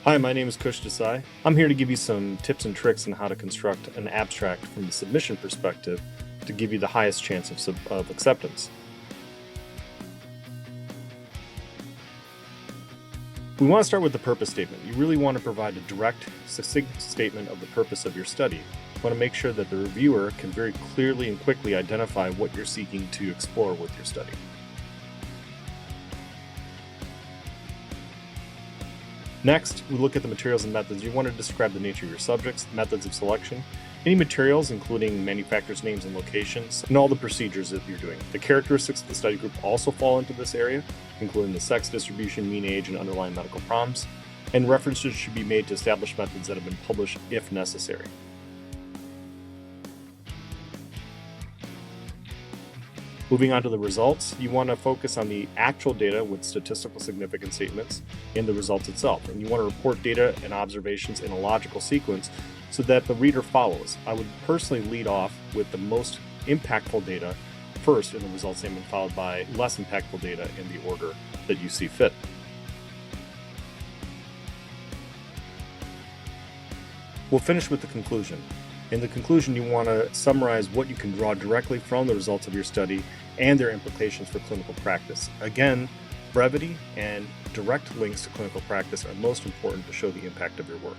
Hi, my name is Kush Desai. I'm here to give you some tips and tricks on how to construct an abstract from the submission perspective to give you the highest chance of acceptance. We want to start with the purpose statement. You really want to provide a direct, succinct statement of the purpose of your study. You want to make sure that the reviewer can very clearly and quickly identify what you're seeking to explore with your study. Next, we look at the materials and methods. You want to describe the nature of your subjects, methods of selection, any materials, including manufacturers' names and locations, and all the procedures that you're doing. The characteristics of the study group also fall into this area, including the sex distribution, mean age, and underlying medical problems, and references should be made to established methods that have been published if necessary. Moving on to the results, you want to focus on the actual data with statistical significance statements in the results itself. And you want to report data and observations in a logical sequence so that the reader follows. I would personally lead off with the most impactful data first in the results statement, followed by less impactful data in the order that you see fit. We'll finish with the conclusion. In the conclusion, you want to summarize what you can draw directly from the results of your study and their implications for clinical practice. Again, brevity and direct links to clinical practice are most important to show the impact of your work.